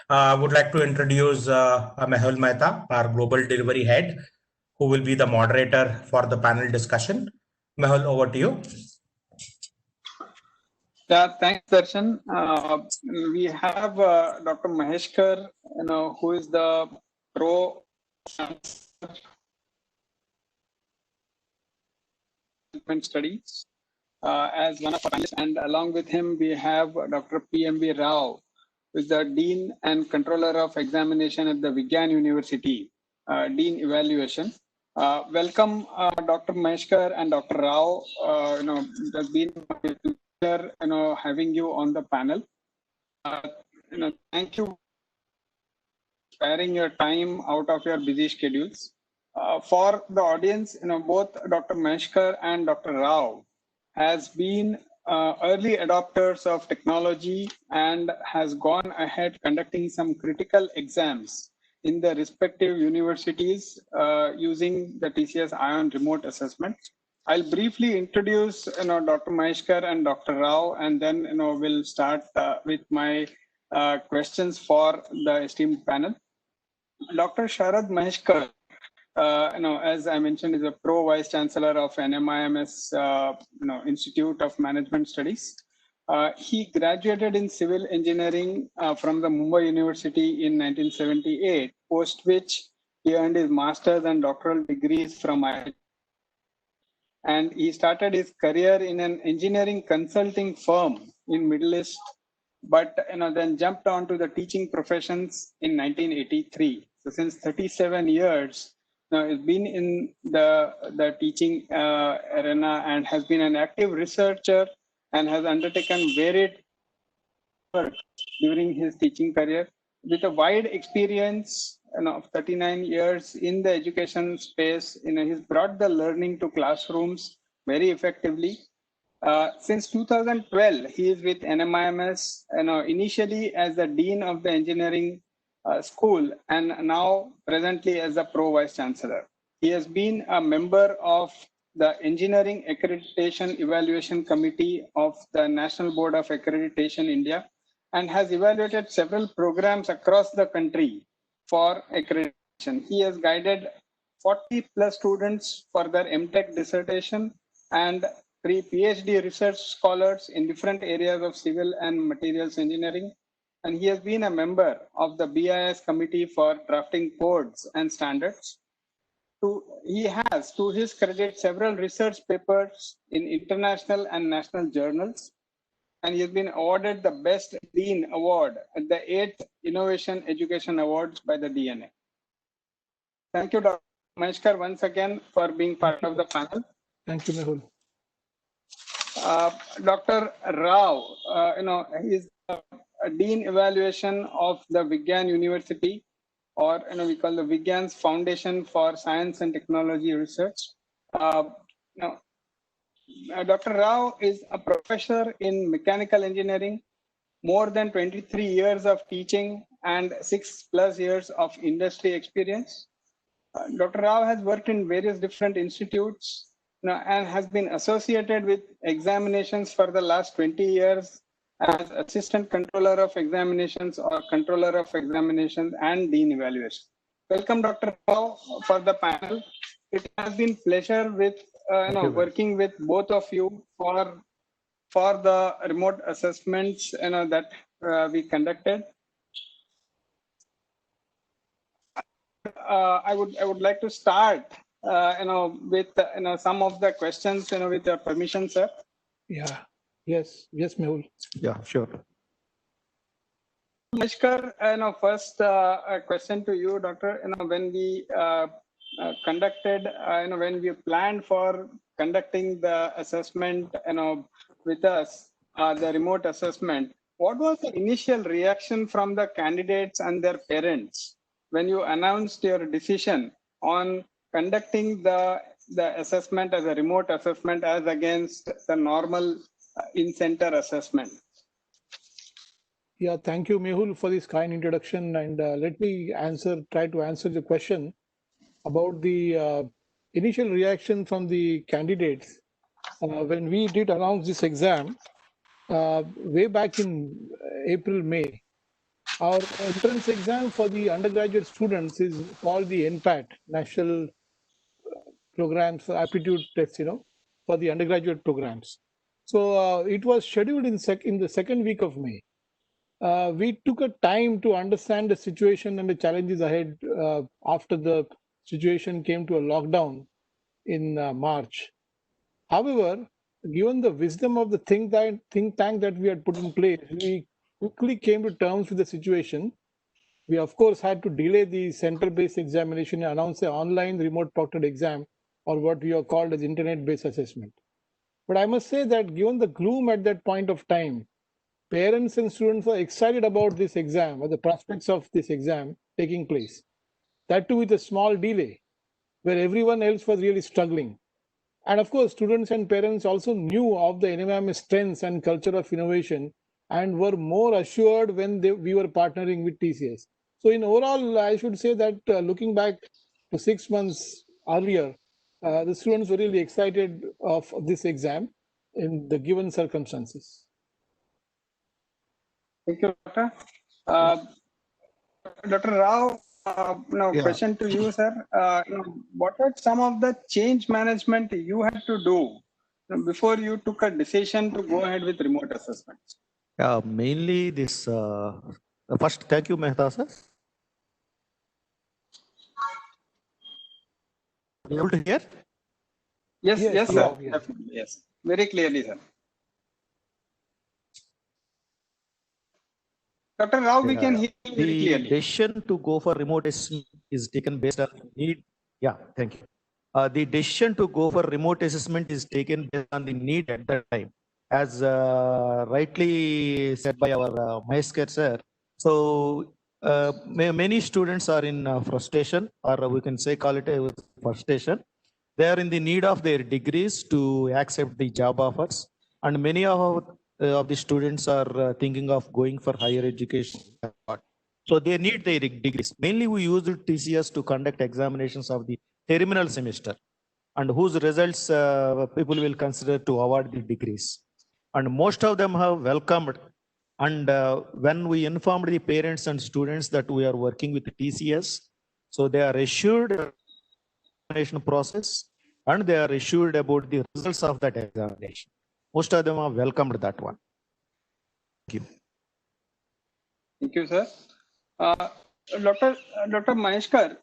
I would like to introduce Mehul Mehta, our Global Delivery Head, who will be the moderator for the panel discussion. Mehul, over to you. Yeah, thanks, Darshan. We have Dr. Mhaiskar, who is the Pro-Vice-Chancellor Studies as one of our panelists, and along with him we have Dr. P.M.V. Rao, who is the Dean and Controller of Examination at the VIGNAN University, Dean Evaluation. Welcome, Dr. Mhaiskar and Dr. Rao. It has been my pleasure, having you on the panel. Thank you for sparing your time out of your busy schedules. For the audience, both Dr. Mhaiskar and Dr. Rao has been early adopters of technology and has gone ahead conducting some critical exams in the respective universities using the TCS ION remote assessment. I'll briefly introduce Dr. Mhaiskar and Dr. Rao, and then we'll start with my questions for the esteemed panel. Dr. Sharad Mhaiskar, as I mentioned, is a Pro-Vice-Chancellor of NMIMS, Institute of Management Studies. He graduated in civil engineering from the Mumbai University in 1978, post which he earned his master's and doctoral degrees from IIT. And he started his career in an engineering consulting firm in Middle East, but then jumped on to the teaching professions in 1983. So since 37 years, he's been in the teaching arena and has been an active researcher and has undertaken varied work during his teaching career. With a wide experience of 39 years in the education space, he's brought the learning to classrooms very effectively. Since 2012, he is with NMIMS, initially as the Dean of the Engineering School and now presently as the Pro-Vice-Chancellor. He has been a member of the Engineering Accreditation Evaluation Committee of the National Board of Accreditation India and has evaluated several programs across the country for accreditation. He has guided 40 plus students for their MTech dissertation and 3 PhD research scholars in different areas of civil and materials engineering. And he has been a member of the BIS committee for drafting codes and standards. He has, to his credit, several research papers in international and national journals. And he has been awarded the Best Dean Award at the 8th Innovation Education Awards by the DNA. Thank you, Dr. Mhaiskar, once again for being part of the panel. Thank you, Mehul. Dr. Rao, he is a Dean Evaluation of the VIGNAN University, or we call the VIGNAN's Foundation for Science and Technology Research. Dr. Rao is a professor in mechanical engineering, more than 23 years of teaching and 6+ years of industry experience. Dr. Rao has worked in various different institutes and has been associated with examinations for the last 20 years as Assistant Controller of Examinations or Controller of Examinations and Dean Evaluation. Welcome, Dr. Rao, for the panel. It has been pleasure with working with both of you for the remote assessments that we conducted. I would like to start with some of the questions with your permission, sir. Yeah. Yes, Mehul. Yeah, sure. Mhaiskar, first a question to you, Doctor. When we conducted, when we planned for conducting the assessment, with us, the remote assessment, what was the initial reaction from the candidates and their parents when you announced your decision on conducting the assessment as a remote assessment as against the normal in-center assessment? Yeah, thank you, Mehul, for this kind introduction. And let me try to answer the question about the initial reaction from the candidates when we did announce this exam way back in April, May. Our entrance exam for the undergraduate students is called the NPAT, National Programs for Aptitude Test, for the undergraduate programs. So it was scheduled in the second week of May. We took a time to understand the situation and the challenges ahead after the situation came to a lockdown in March. However, given the wisdom of the think tank that we had put in place, we quickly came to terms with the situation. We, of course, had to delay the center-based examination and announce an online remote proctored exam, or what we are called as internet-based assessment. But I must say that given the gloom at that point of time, parents and students were excited about this exam or the prospects of this exam taking place. That too with a small delay, where everyone else was really struggling. And of course, students and parents also knew of the NMIMS strengths and culture of innovation and were more assured when we were partnering with TCS. So in overall, I should say that looking back to 6 months earlier, the students were really excited of this exam in the given circumstances. Thank you, Doctor. Dr. Rao, now question to you, sir. What are some of the change management you had to do before you took a decision to go ahead with remote assessments? Mainly this. First, thank you, Mehta, sir. Are you able to hear? Yes, yes, sir. Yes. Definitely, yes. Very clearly, sir. Dr. Rao, we can hear you very clearly. The decision to go for remote assessment is taken based on need. Yeah, thank you. The decision to go for remote assessment is taken based on the need at that time, as rightly said by our Mhaiskar sir. So many students are in frustration, or we can say call it a frustration. They are in the need of their degrees to accept the job offers, and many of the students are thinking of going for higher education. So they need their degrees. Mainly we use TCS to conduct examinations of the terminal semester, and whose results people will consider to award the degrees. And most of them have welcomed. And when we informed the parents and students that we are working with TCS, so they are assured examination process, and they are assured about the results of that examination. Most of them have welcomed that one. Thank you. Thank you, sir. Dr. Mhaiskar,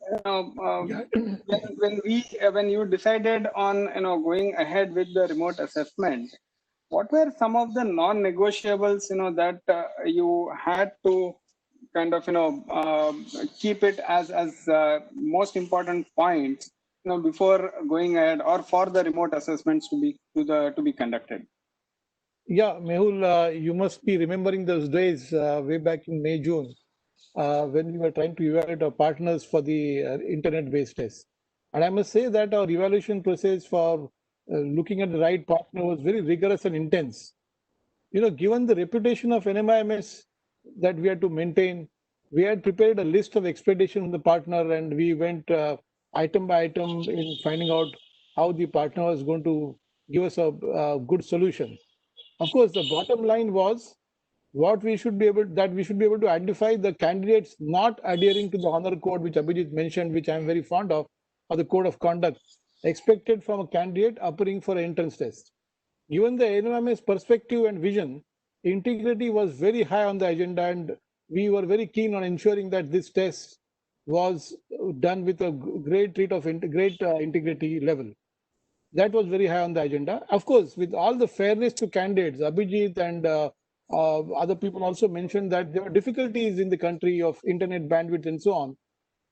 when you decided on going ahead with the remote assessment, what were some of the non-negotiables that you had to kind of keep it as most important points before going ahead or for the remote assessments to be conducted? Yeah, Mehul, you must be remembering those days way back in May, June, when we were trying to evaluate our partners for the internet-based test. And I must say that our evaluation process for looking at the right partner was very rigorous and intense. Given the reputation of NMIMS that we had to maintain, we had prepared a list of expectations from the partner, and we went item by item in finding out how the partner was going to give us a good solution. Of course, the bottom line was we should be able to identify the candidates not adhering to the honor code, which Abhijit mentioned, which I am very fond of, or the code of conduct expected from a candidate appearing for an entrance test. Given the NMIMS perspective and vision, integrity was very high on the agenda, and we were very keen on ensuring that this test was done with a great integrity level. That was very high on the agenda. Of course, with all the fairness to candidates, Abhijit and other people also mentioned that there were difficulties in the country of internet bandwidth and so on.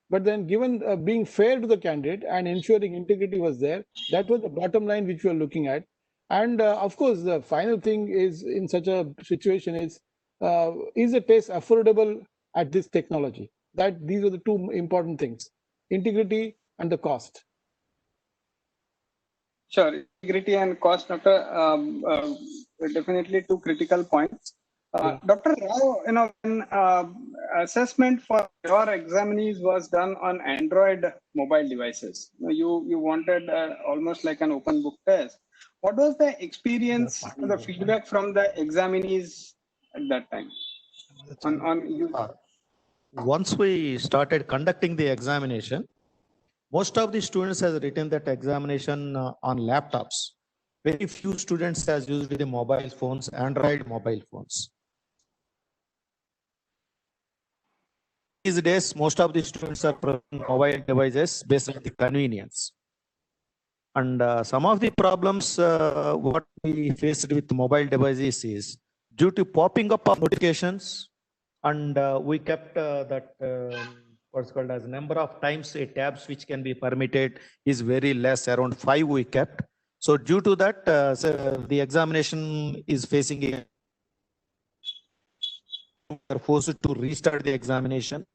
But then given being fair to the candidate and ensuring integrity was there, that was the bottom line which we are looking at. And of course, the final thing is in such a situation is the test affordable at this technology? These are the two important things, integrity and the cost. Sure, integrity and cost, Doctor, definitely two critical points. Dr. Rao, when assessment for your examinees was done on Android mobile devices, you wanted almost like an open book test. What was the experience, the feedback from the examinees at that time on you? once we started conducting the examination, most of the students has written that examination on laptops. Very few students has used the mobile phones, Android mobile phones. These days, most of the students are preferring mobile devices based on the convenience. And some of the problems what we faced with mobile devices is due to popping up of notifications, and we kept that what's called as number of times a tabs which can be permitted is very less, around 5 we kept. So due to that, so the examination is facing a are forced to restart the examination.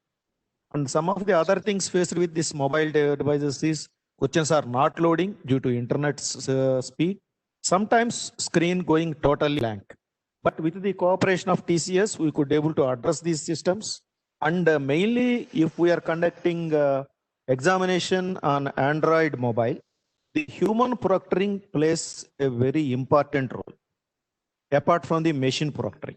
And some of the other things faced with this mobile devices is questions are not loading due to internet speed. Sometimes screen going totally blank. But with the cooperation of TCS, we could able to address these systems. And mainly if we are conducting examination on Android mobile, the human proctoring plays a very important role, apart from the machine proctoring.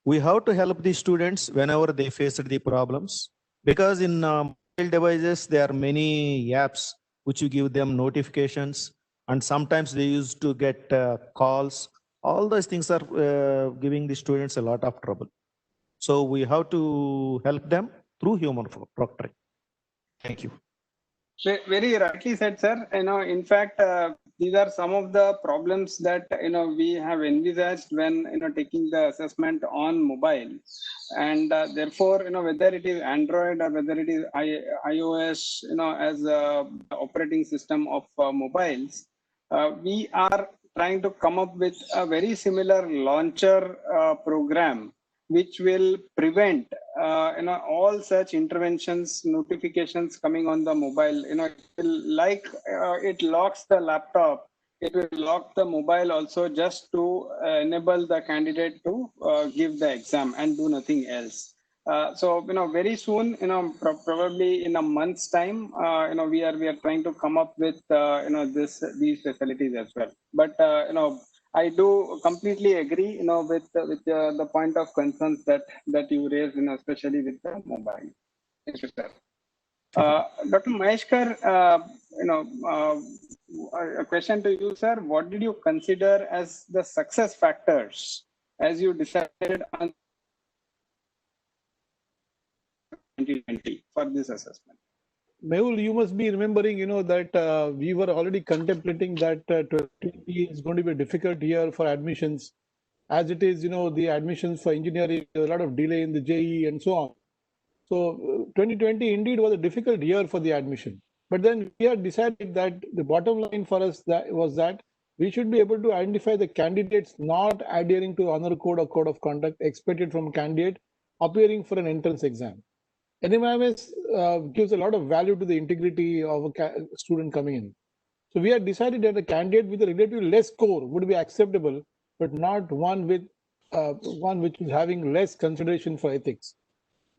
We have to help the students whenever they face the problems, because in mobile devices, there are many apps which you give them notifications, and sometimes they used to get calls. All those things are giving the students a lot of trouble. So we have to help them through human proctoring. Thank you. Very rightly said, sir. In fact, these are some of the problems that we have envisaged when taking the assessment on mobile, and therefore whether it is Android or whether it is iOS, as a operating system of mobiles, we are trying to come up with a very similar launcher program which will prevent all such interventions, notifications coming on the mobile. It will, like it locks the laptop, it will lock the mobile also, just to enable the candidate to give the exam and do nothing else. So very soon, probably in a month's time, we are trying to come up with these facilities as well. But I do completely agree, with the point of concerns that you raised, especially with the mobile. Thank you, sir. Dr. Mhaiskar, a question to you, sir. What did you consider as the success factors as you decided on 2020 for this assessment? Mehul, you must be remembering, that we were already contemplating that 2020 is going to be a difficult year for admissions. As it is, the admissions for engineering, a lot of delay in the JEE and so on. So 2020 indeed was a difficult year for the admission. But then we had decided that the bottom line for us was that we should be able to identify the candidates not adhering to honor code or code of conduct expected from a candidate appearing for an entrance exam. NMIMS gives a lot of value to the integrity of a student coming in. So we had decided that a candidate with a relatively less score would be acceptable, but not one with one which is having less consideration for ethics.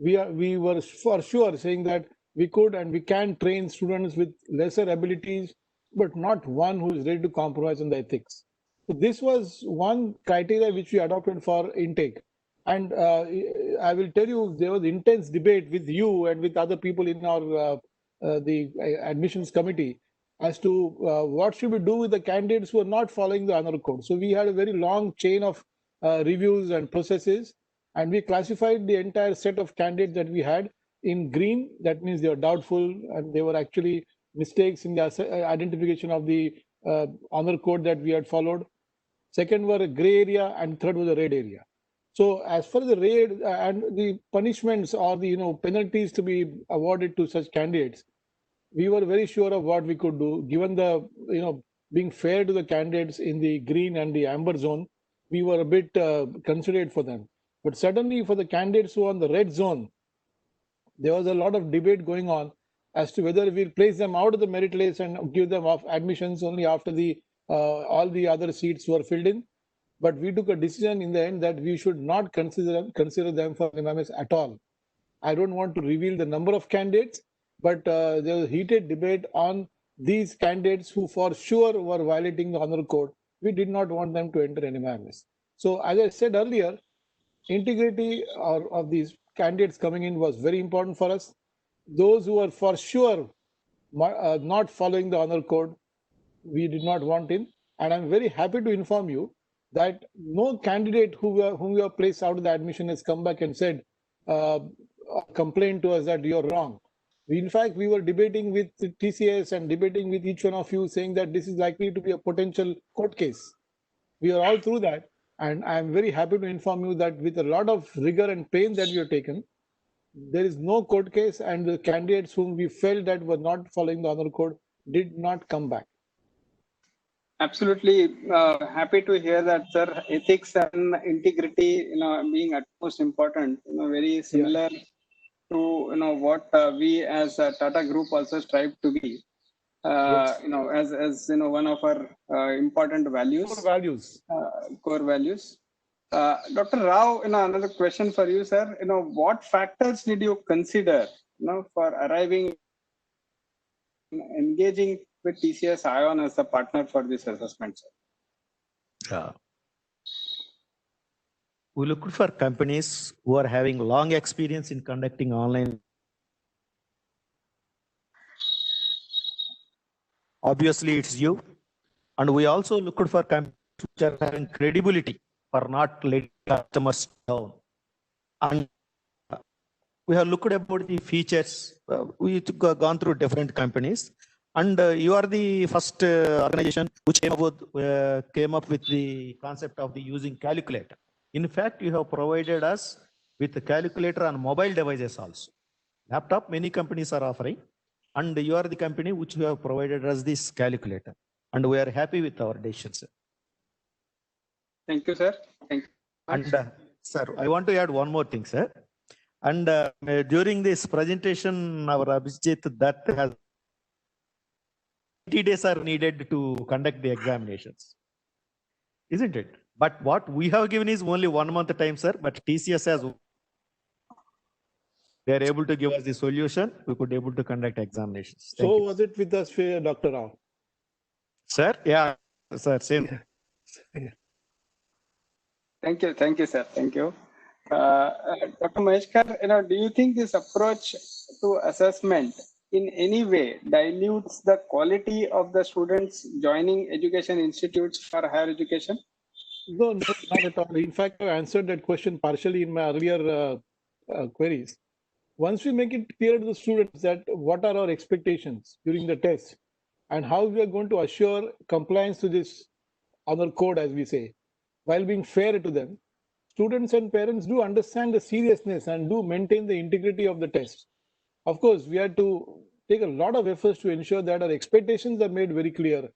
We were for sure saying that we could and we can train students with lesser abilities, but not one who is ready to compromise on the ethics. So this was one criteria which we adopted for intake. And I will tell you, there was intense debate with you and with other people in our the admissions committee as to what should we do with the candidates who are not following the honor code. So we had a very long chain of reviews and processes, and we classified the entire set of candidates that we had in green. That means they were doubtful and they were actually mistakes in the identification of the honor code that we had followed. Second were a gray area, and third was a red area. So as far as the red and the punishments or the penalties to be awarded to such candidates, we were very sure of what we could do. Given the being fair to the candidates in the green and the amber zone, we were a bit considerate for them. But certainly for the candidates who are on the red zone, there was a lot of debate going on as to whether we'll place them out of the merit list and give them off admissions only after the all the other seats were filled in. But we took a decision in the end that we should not consider them for NMIMS at all. I don't want to reveal the number of candidates, but there was heated debate on these candidates who for sure were violating the honor code. We did not want them to enter NMIMS. So as I said earlier, integrity of these candidates coming in was very important for us. Those who are for sure not following the honor code, we did not want in. And I'm very happy to inform you that no candidate whom we have placed out of the admission has come back and said, complained to us that you're wrong. In fact, we were debating with TCS and debating with each one of you, saying that this is likely to be a potential court case. We are all through that. And I'm very happy to inform you that with a lot of rigor and pain that we have taken, there is no court case, and the candidates whom we felt that were not following the honor code did not come back. Absolutely happy to hear that, sir. Ethics and integrity, being utmost important. Very similar to what we as a Tata Group also strive to be. Yes. As one of our important values. Core values. Dr. Rao, another question for you, sir. What factors did you consider, for arriving, engaging with TCS ION as a partner for this assessment, sir? We look for companies who are having long experience in conducting online. Obviously, it's you. And we also look for companies which are having credibility for not letting customers down. And we have looked about the features. We've gone through different companies. And you are the first organization which came up with the concept of the using calculator. In fact, you have provided us with a calculator on mobile devices also. Laptop, many companies are offering. And you are the company which you have provided us this calculator. And we are happy with our decision, sir. Thank you, sir. Thank you. And sir, I want to add one more thing, sir. And during this presentation, our Abhijit that has 80 days are needed to conduct the examinations, isn't it? But what we have given is only 1 month time, sir. But TCS has, they are able to give us the solution. We could able to conduct examinations. So was it with us, Dr. Rao? Sir, yeah, sir, same. Thank you, sir. Thank you. Dr. Mhaiskar, do you think this approach to assessment in any way dilutes the quality of the students joining education institutes for higher education? No, not at all. In fact, I answered that question partially in my earlier queries. Once we make it clear to the students that what are our expectations during the test and how we are going to assure compliance to this honor code, as we say, while being fair to them, students and parents do understand the seriousness and do maintain the integrity of the test. Of course, we have to take a lot of efforts to ensure that our expectations are made very clear.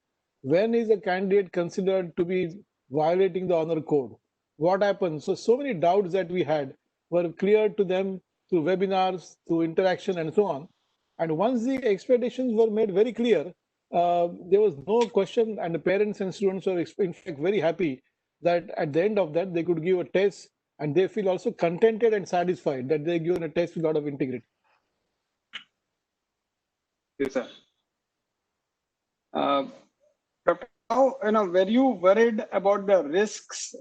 When is a candidate considered to be violating the honor code? What happens? So many doubts that we had were cleared to them through webinars, through interaction, and so on. And once the expectations were made very clear, there was no question, and the parents and students were in fact very happy that at the end of that they could give a test, and they feel also contented and satisfied that they're given a test with a lot of integrity. Yes, sir. Dr. Rao, were you worried about the risks,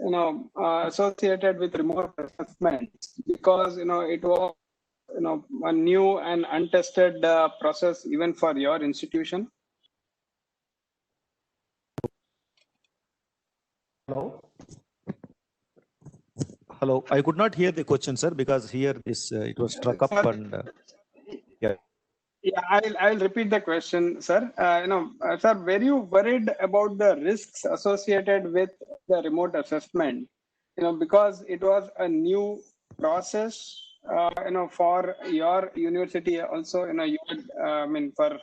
associated with remote assessment because, it was, a new and untested process even for your institution? Hello. Hello. I could not hear the question, sir, because here this it was struck up and yeah. Yeah, I'll repeat the question, sir. Sir, were you worried about the risks associated with the remote assessment? Because it was a new process, for your university also, you had, for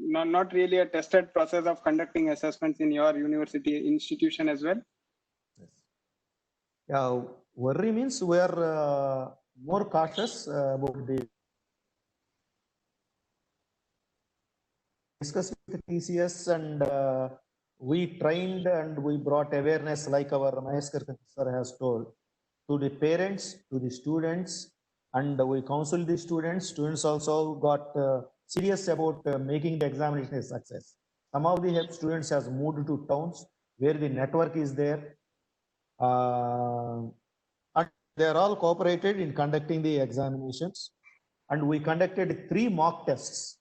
not really a tested process of conducting assessments in your university institution as well. Yeah, worry means we are more cautious about the discuss with TCS, and we trained and we brought awareness like our Mhaiskar sir has told to the parents, to the students, and we counsel the students. Students also got serious about making the examination a success. Some of the students has moved to towns where the network is there. And They are all cooperated in conducting the examinations, and we conducted 3 mock tests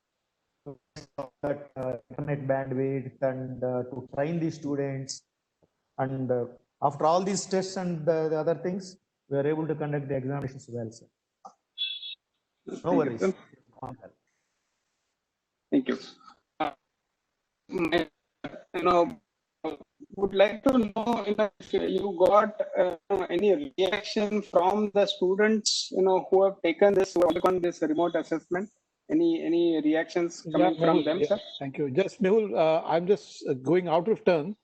that internet bandwidth and to train the students. And after all these tests and the other things, we are able to conduct the examinations well, sir. No Thank you, worries. sir. Thank you. You know, would like to know, if you got any reaction from the students, who have taken this, who have taken this remote assessment. Any reactions coming from Mehul, them, sir? Thank you. Just Mehul, I'm just going out of turn.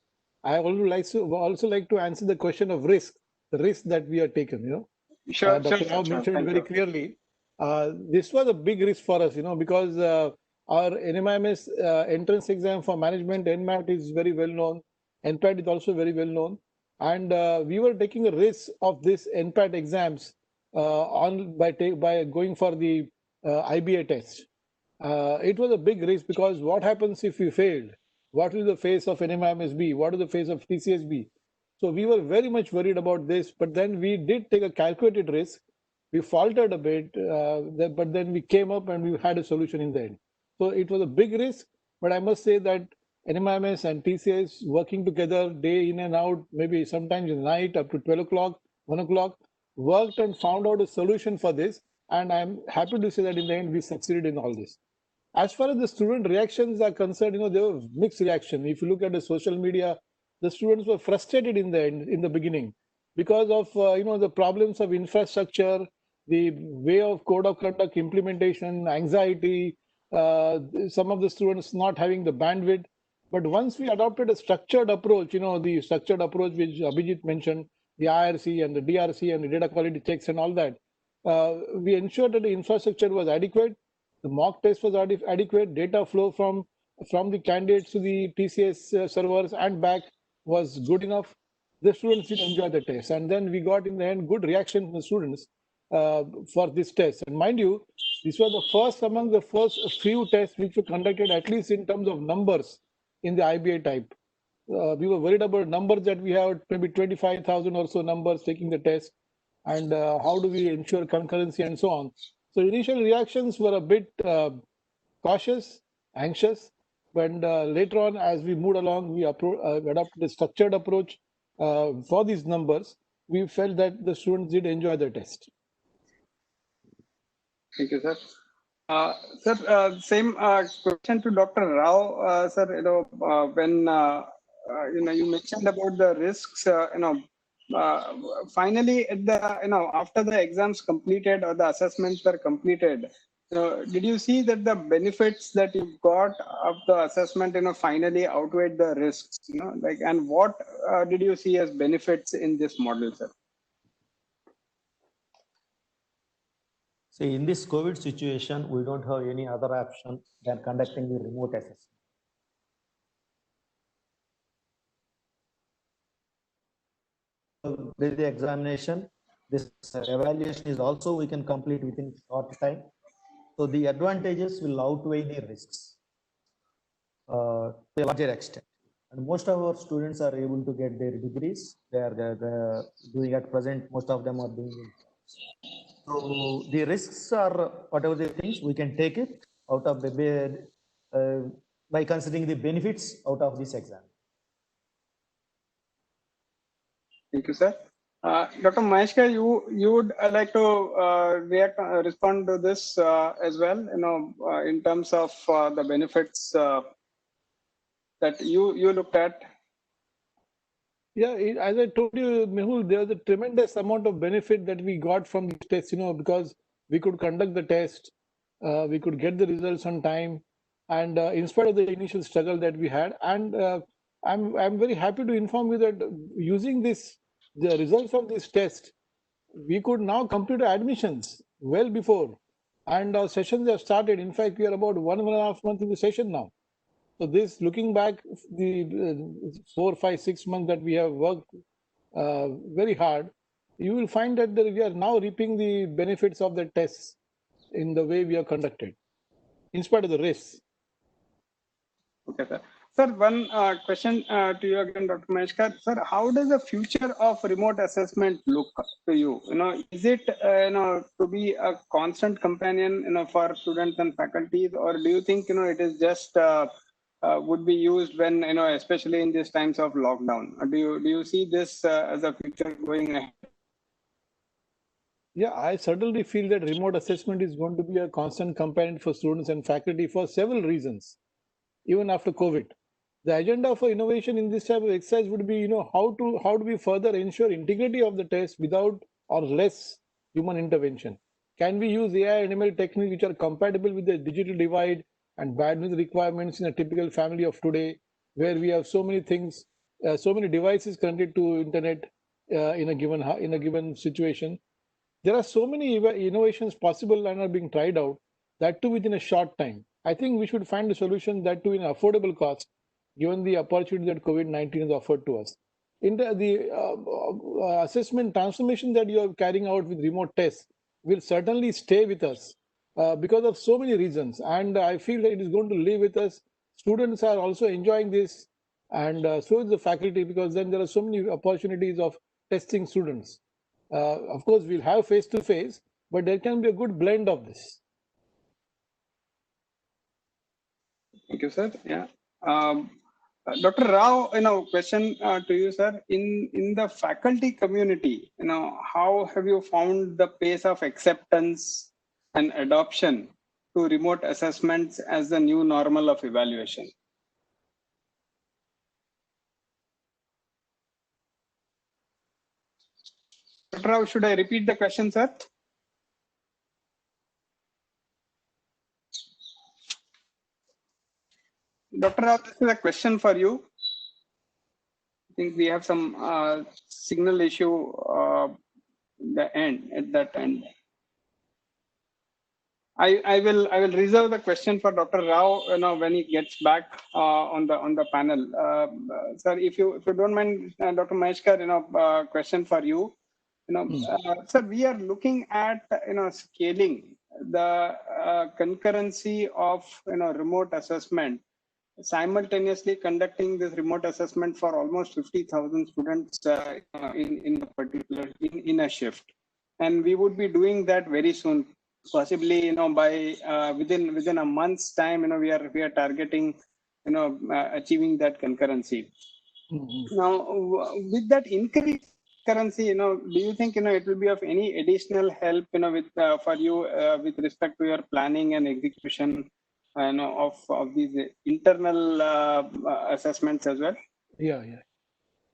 I also like to answer the question of risk, the risk that we are taken. Sure, Dr. sure, Rao sure. mentioned Thank very you. clearly. This was a big risk for us, because our NMIMS entrance exam for management, NMAT is very well known. NPAT is also very well known. And we were taking a risk of this NPAT exams by going for the IBA test. It was a big risk because what happens if we failed? What will the face of NMIMS be? What is the face of TCS be? So we were very much worried about this, but then we did take a calculated risk. We faltered a bit, but then we came up and we had a solution in the end. So it was a big risk, but I must say that NMIMS and TCS working together day in and out, maybe sometimes in the night up to 12 o'clock, 1 o'clock, worked and found out a solution for this. And I'm happy to say that in the end, we succeeded in all this. As far as the student reactions are concerned, there were mixed reaction. If you look at the social media, the students were frustrated in the beginning because of the problems of infrastructure, the way of code of conduct implementation, anxiety, some of the students not having the bandwidth. But once we adopted a structured approach, the structured approach which Abhijit mentioned, the IRC and the DRC and the data quality checks and all that, we ensured that the infrastructure was adequate. The mock test was adequate. Data flow from the candidates to the TCS servers and back was good enough. The students did enjoy the test. And then we got in the end good reaction from the students for this test. And mind you, this was among the first few tests which were conducted, at least in terms of numbers in the IBA type. We were worried about numbers that we have, maybe 25,000 or so numbers taking the test. And how do we ensure concurrency and so on. So initial reactions were a bit cautious, anxious, but later on, as we moved along, we adopted a structured approach for these numbers. We felt that the students did enjoy the test. Thank you, sir. Sir, same question to Dr. Rao. Sir, when you mentioned about the risks, finally at the after the exams completed or the assessments were completed, did you see that the benefits that you got of the assessment finally outweighed the risks? And what did you see as benefits in this model, sir? See, in this COVID situation, we don't have any other option than conducting the remote assessment. The examination, this evaluation is also we can complete within short time. So the advantages will outweigh the risks to a larger extent. And most of our students are able to get their degrees. They are doing at present, most of them are doing it. So the risks are whatever the things, we can take it out of the bed by considering the benefits out of this exam. Thank you, sir. Dr. Mhaiskar, you would like to respond to this as well, in terms of the benefits that you looked at. Yeah, as I told you, Mehul, there was a tremendous amount of benefit that we got from these tests, because we could conduct the test, we could get the results on time, and in spite of the initial struggle that we had. And I'm very happy to inform you that using the results of this test, we could now complete admissions well before, and our sessions have started. In fact, we are about 1.5 months in the session now. So this, looking back, the 4, 5, 6 months that we have worked very hard, you will find that we are now reaping the benefits of the tests in the way we are conducted, in spite of the risks. Okay, sir. Sir, one question to you again, Dr. Mhaiskar. Sir, how does the future of remote assessment look to you? Is it to be a constant companion for students and faculties, or do you think it is just would be used when especially in these times of lockdown? Or do you see this as a future going ahead? Yeah, I certainly feel that remote assessment is going to be a constant companion for students and faculty for several reasons, even after COVID. The agenda for innovation in this type of exercise would be, how do we further ensure integrity of the test without or less human intervention? Can we use AI and ML techniques which are compatible with the digital divide and bandwidth requirements in a typical family of today, where we have so many things, so many devices connected to internet in a given situation? There are so many innovations possible and are being tried out, that too within a short time. I think we should find a solution that too in affordable cost, given the opportunity that COVID-19 has offered to us. In the assessment transformation that you are carrying out with remote tests will certainly stay with us because of so many reasons. And I feel that it is going to live with us. Students are also enjoying this, and so is the faculty, because then there are so many opportunities of testing students. Of course, we'll have face-to-face, but there can be a good blend of this. Thank you, sir. Yeah. Dr. Rao, question to you, sir. In the faculty community, how have you found the pace of acceptance and adoption to remote assessments as the new normal of evaluation? Dr. Rao, should I repeat the question, sir? Dr. Rao, this is a question for you. I think we have some signal issue at that end. I will reserve the question for Dr. Rao when he gets back on the panel. Sir, if you don't mind, Dr. Mhaiskar, question for you. Sir, we are looking at scaling the concurrency of remote assessment, simultaneously conducting this remote assessment for almost 50,000 students in a particular in a shift, and we would be doing that very soon, possibly by within a month's time. We are targeting achieving that concurrency. Now, with that increased currency, do you think it will be of any additional help with for you with respect to your planning and execution of these internal assessments as well? Yeah.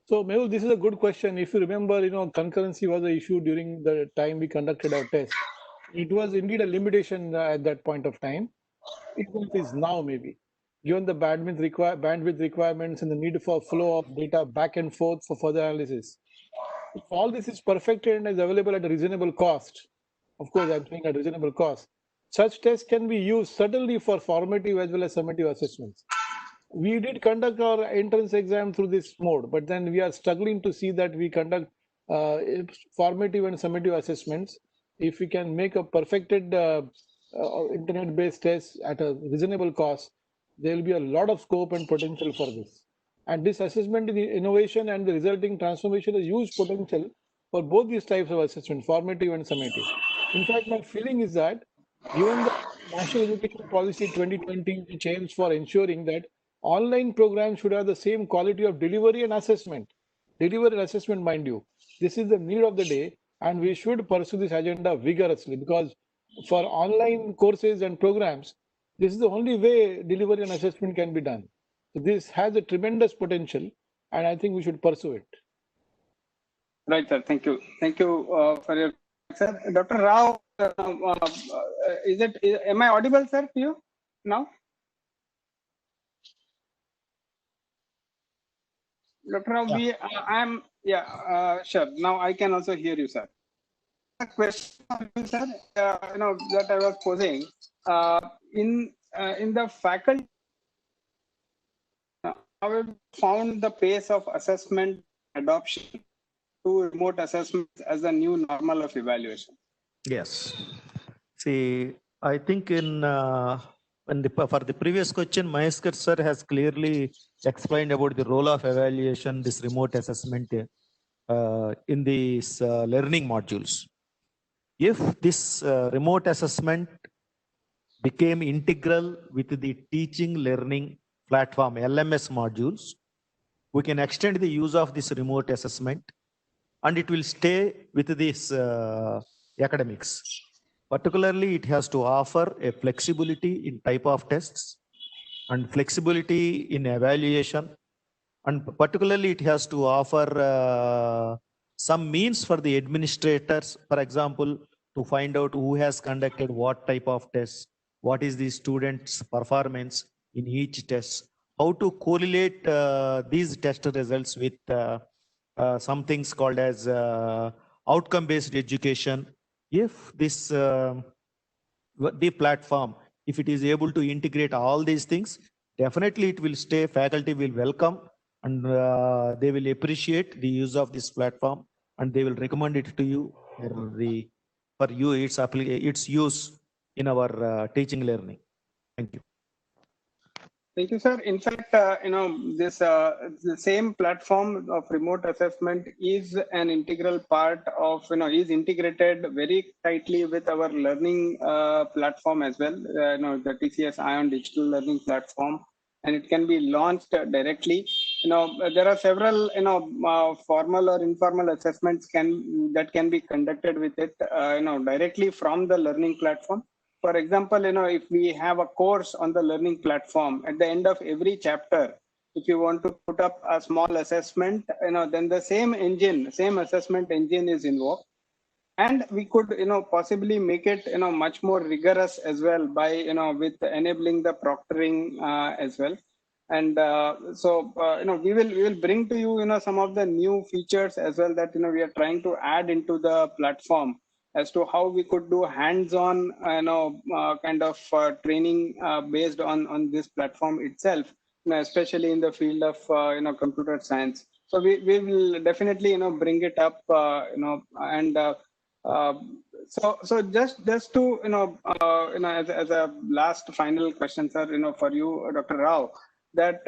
So, Mehul, this is a good question. If you remember, concurrency was an issue during the time we conducted our test. It was indeed a limitation at that point of time. It is now, maybe, given the bandwidth requirements and the need for flow of data back and forth for further analysis. If all this is perfected and is available at a reasonable cost, of course, I'm saying at reasonable cost, such tests can be used certainly for formative as well as summative assessments. We did conduct our entrance exam through this mode, but then we are struggling to see that we conduct formative and summative assessments. If we can make a perfected internet-based test at a reasonable cost, there will be a lot of scope and potential for this. And this assessment innovation and the resulting transformation has huge potential for both these types of assessment, formative and summative. In fact, my feeling is that given the National Education Policy 2020, which aims for ensuring that online programs should have the same quality of delivery and assessment. Delivery and assessment, mind you. This is the need of the day, and we should pursue this agenda vigorously, because for online courses and programs, this is the only way delivery and assessment can be done. So this has a tremendous potential, and I think we should pursue it. Right, sir. Thank you. Thank you for your sir. Dr. Rao, am I audible, sir, to you now? Dr. Rao, sure. Now I can also hear you, sir. A question for you, sir, that I was posing in the faculty. How have you found the pace of assessment adoption to remote assessments as a new normal of evaluation? Yes. See, I think in And for the previous question, Mhaiskar sir has clearly explained about the role of evaluation, this remote assessment in these learning modules. If this remote assessment became integral with the teaching learning platform LMS modules, we can extend the use of this remote assessment and it will stay with this academics. Particularly, it has to offer a flexibility in type of tests and flexibility in evaluation. And particularly, it has to offer some means for the administrators, for example, to find out who has conducted what type of tests, what is the student's performance in each test, how to correlate these test results with some things called as outcome-based education. If this the platform, if it is able to integrate all these things, definitely it will stay. Faculty will welcome and they will appreciate the use of this platform and they will recommend it to you for you its use in our teaching learning. Thank you. Thank you, sir. In fact, this the same platform of remote assessment is an integral part of, is integrated very tightly with our learning platform as well. The TCS Ion Digital Learning Platform, and it can be launched directly. There are several, formal or informal assessments that can be conducted with it, directly from the learning platform. For example, if we have a course on the learning platform, at the end of every chapter, if you want to put up a small assessment, then the same assessment engine is invoked. And we could, possibly make it, much more rigorous as well by, with enabling the proctoring as well. And we will bring to you, some of the new features as well that, we are trying to add into the platform as to how we could do hands-on, kind of training based on this platform itself, especially in the field of, computer science. So we will definitely, bring it up, and so just to, as a last final question, sir, for you, Dr. Rao, that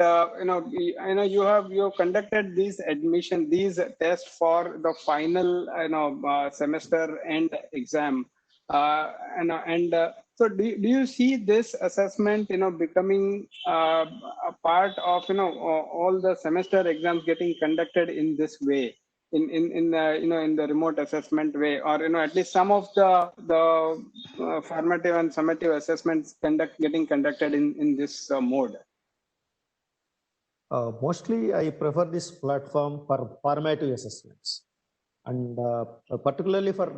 you have conducted these tests for the final semester end exam, so do you see this assessment becoming a part of all the semester exams getting conducted in this way, in the remote assessment way, or at least some of the formative and summative assessments getting conducted in this mode? Mostly, I prefer this platform for formative assessments. And particularly for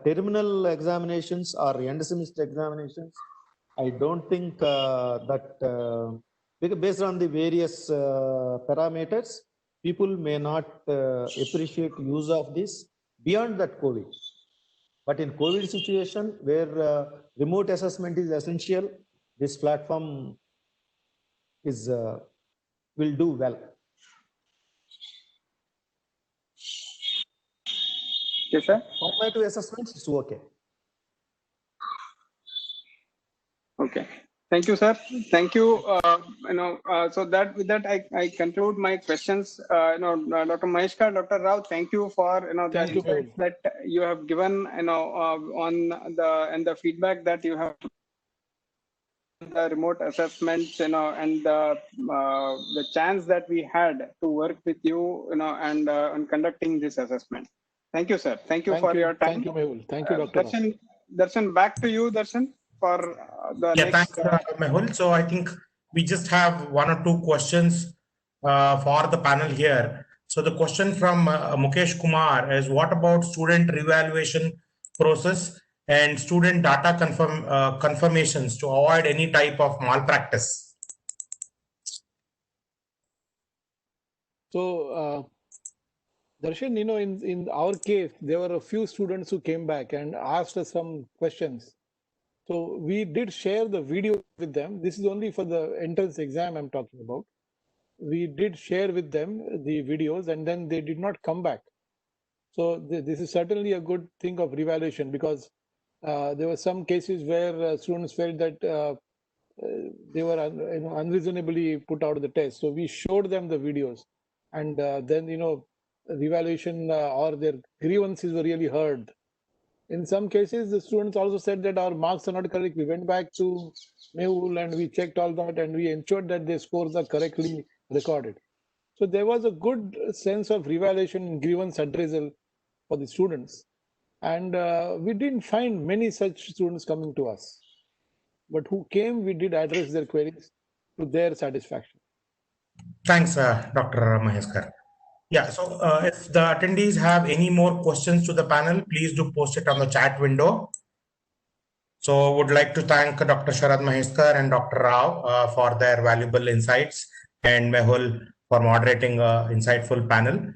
terminal examinations or end semester examinations, I don't think that based on the various parameters, people may not appreciate use of this beyond that COVID. But in COVID situation where remote assessment is essential, this platform is will do well. Yes, sir. Formative assessments is okay. Okay. Thank you, sir. Thank you. So that with that, I conclude my questions. Dr. Mhaiskar, Dr. Rao, thank you for the insights that you have given. On the feedback that you have. The remote assessments, and the chance that we had to work with you, and on conducting this assessment. Thank you, sir. Thank you for your time. Thank you, Mehul. Thank you, Dr. Darshan, back to you, Darshan, for the next. Thanks, Mehul. So I think we just have one or two questions for the panel here. So the question from Mukesh Kumar is, what about student revaluation process and student data confirmations to avoid any type of malpractice? So, Darshan, in our case, there were a few students who came back and asked us some questions. So we did share the video with them. This is only for the entrance exam I'm talking about. We did share with them the videos, and then they did not come back. So this is certainly a good thing of revaluation, because there were some cases where students felt that they were unreasonably put out of the test. So we showed them the videos, and then revaluation or their grievances were really heard. In some cases, the students also said that our marks are not correct. We went back to Mehul and we checked all that, and we ensured that their scores are correctly recorded. So there was a good sense of revaluation and grievance addressal for the students. And we didn't find many such students coming to us. But who came, we did address their queries to their satisfaction. Thanks, Dr. Mhaiskar. Yeah, so if the attendees have any more questions to the panel, please do post it on the chat window. So would like to thank Dr. Sharad Mhaiskar and Dr. Rao for their valuable insights, and Mehul for moderating an insightful panel.